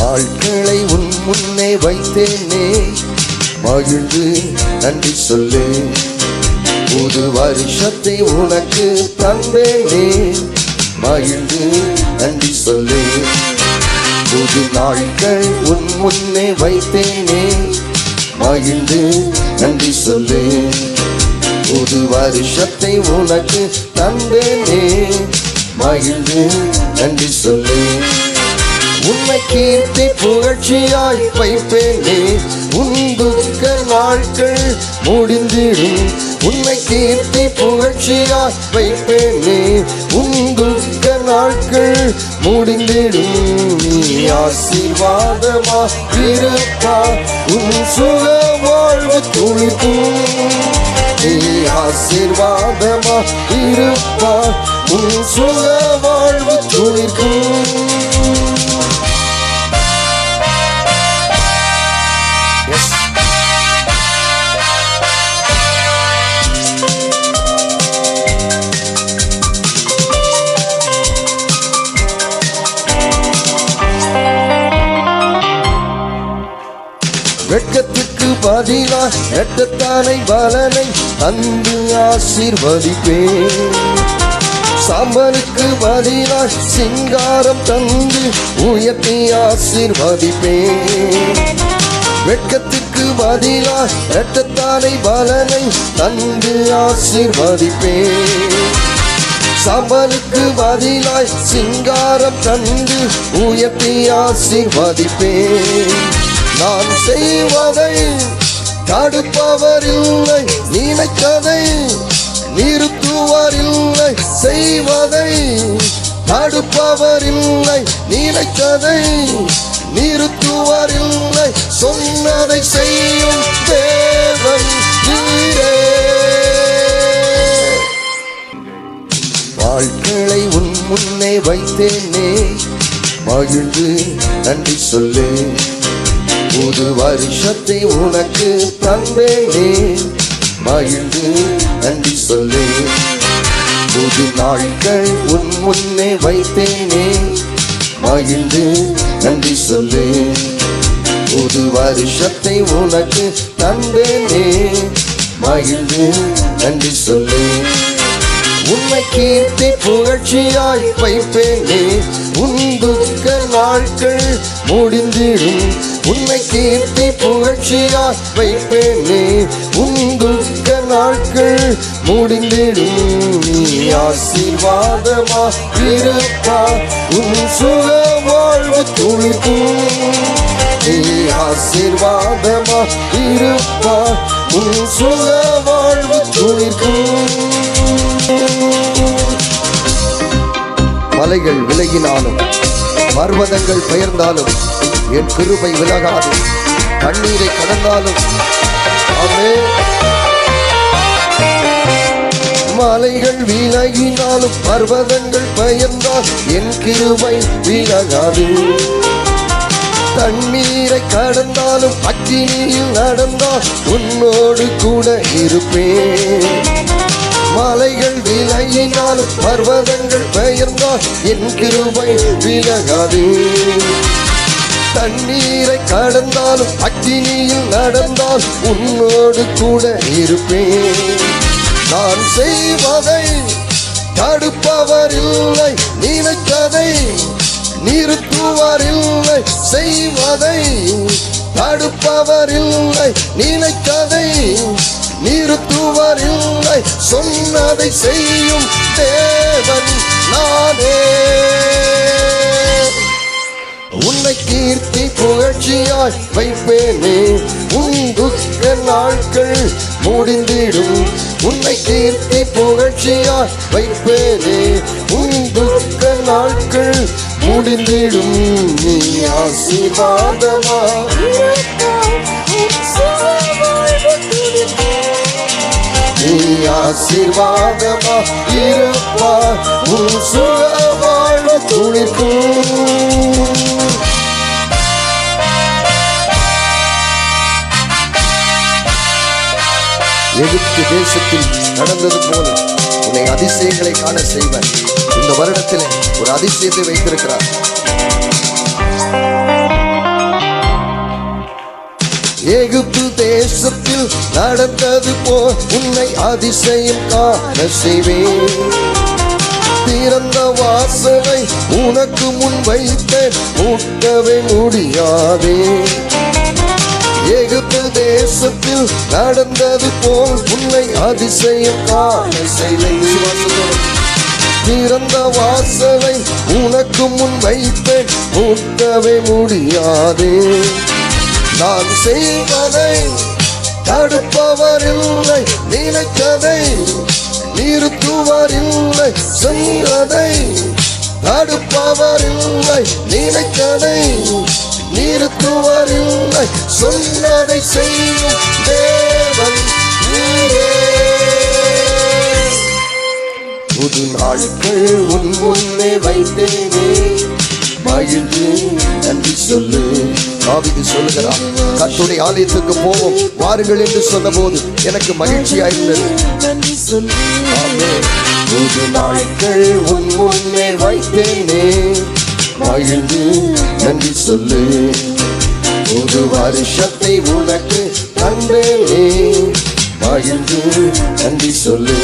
நாட்களை உன் முன்னே வைத்தேனே, மகிழ்ந்து நன்றி சொல்லு. புது வருஷத்தை உனக்கு தந்தேனே, மகிழ்ந்து நன்றி சொல்லு. புது நாட்கள் உன் முன்னே வைத்தேனே, மகிழ்ந்து நன்றி சொல்லு. புது வருஷத்தை உனக்கு தந்தேனே, மகிழ்ந்து நன்றி சொல்லு. உன்னை கீர்த்தி புகழ்ச்சியாய் வைப்பேனே, உன் துக்க நாட்கள் முடிந்திடும். உன்னை கீர்த்தி புகழ்ச்சியாய் வைப்பேனே, உன் துக்க நாட்கள் முடிந்திடும். நீ ஆசீர்வாதமா இருப்பா, உன் சுக வாழ்வு துளிக்கும். நீ ஆசீர்வாதமா இருப்பா, உன் சுக வாழ்வு துளிக்கும். வெட்கத்துக்கு பதிலா எட்டத்தானை பலனை தந்து ஆசீர்வதிப்பேன். சாம்பலுக்கு பதிலா சிங்காரம் தந்து உயர்த்தி ஆசீர்வதிப்பேன். வெட்கத்துக்கு பதிலா எட்டத்தானை பலனை தந்து ஆசீர்வதிப்பேன். சாம்பலுக்கு பதிலாய் சிங்காரம் தந்து உயர்த்தி ஆசீர்வதிப்பேன். நான் செய்வதை தடுப்பவரில்லை, நினைத்ததை நிறுத்துவரில்லை. செய்வதை தடுப்பவரில்லை, நினைத்ததை நிறுத்துவரில்லை. சொன்னதை செய்யும் தேவன் நீரே. வாழ்க்கையை உன் முன்னே வைத்தேனே, மகிழ்ந்து நன்றி சொல்லு. புது வருஷத்தை உனக்கு தந்தேனே, மகிழ்ந்து நன்றி சொல்லு. புது நாட்கள் உன் முன்னே வைத்தேனே, மகிழ்ந்து நன்றி சொல்லு. புது வருஷத்தை உனக்கு தந்தேனே, மகிழ்ந்து நன்றி சொல்லு. உன்னை கீர்த்தி புகழ்ச்சியாய் வைப்பேனே, உன் துக்க நாட்கள் முடிந்திடும். உன்னை கீர்த்தி புகழ்ச்சியாய் வைப்பேனே, உன் துக்க நாட்கள் முடிந்திடும். நீ ஆசீர்வாதமா இருப்பா, உன் சுக வாழ்வு துளிக்கும். நீ ஆசீர்வாதமா இருப்பா, உன் சுக வாழ்வு துளிக்கும். மலைகள் விலகினாலும் பர்வதங்கள் பெயர்ந்தாலும் என் கிருபை விலகாது. கண்ணீரை கடந்தாலும் ஆமென். மலைகள் விலகினாலும் பர்வதங்கள் பெயர்ந்தால் என் கிருபை விலகாது. தண்ணீரை கடந்தாலும் அக்கினியில் நடந்தால் உன்னோடு கூட இருப்பேன். மலைகள் விலகினாலும் பர்வதங்கள் பெயர்ந்தால் என் கிருபை விலகாது. தண்ணீரை கடந்தாலும் அக்கினியில் நடந்தால் உன்னோடு கூட இருப்பேன். நான் செய்வதை தடுப்பவரில்லை, நினைத்ததை நிறுத்துவரில்லை. செய்வதை தடுப்பவரில்லை, நினைத்ததை நிறுத்துவரில்லை. சொன்னதை செய்யும் தேவன் நானே. உன்னை கீர்த்தி புகழ்ச்சியாய் வைப்பேனே, உன் துக்க நாட்கள் முடிந்திடும். உன்னை கீர்த்தி புகழ்ச்சியாய் வைப்பேனே, உன் துக்க நாட்கள் முடிந்திடும். நீ ஆசீர்வாதமா நீ ஆசீர்வாதமா இருப்பா, உன் சுக வாழ்வு துளிக்கும். எகிப்து தேசத்தில் நடந்தது போல உன்னை அதிசயங்களை காண செய்வேன். இந்த வருடத்திலே ஒரு அதிசயத்தை வைத்திருக்கிறார். தேசத்தில் நடந்தது போல் உன்னை அதிசயம் காண செய்வேன். திறந்த வாசலை உனக்கு முன் வைத்தேன், மூடவே முடியாதே. எகிப்து தேசத்தில் நடந்தது போல் உன்னை அதிசயம் காண செய்வேன். திறந்த வாசலை உனக்கு முன் வைப்பேன், மூடவே முடியாதே. நான் செய்வதை தடுப்பவர் இல்லை, நினைத்ததை நிறுத்துவர் இல்லை. செய்வதை தடுப்பவர் இல்லை, நினைத்ததை நிறுத்துவர் இல்லை. சொன்னதை செய்யும் தேவன் நீரே. புது நாட்கள் உன் முன்னே வைத்தேனே, மகிழ்ந்து நன்றி சொல்லு. தாவீது சொல்லுகிறார், கர்த்தருடைய ஆலயத்துக்கு போவோம் வாருங்கள் என்று சொன்ன போது எனக்கு மகிழ்ச்சியாயிருந்தது. புது நாட்கள் உன் முன்னே வைத்தேனே, மகிழ்ந்து நன்றி சொல்லு. புது வருஷத்தை உனக்கு தந்தேனே, மகிழ்ந்து நன்றி சொல்லு.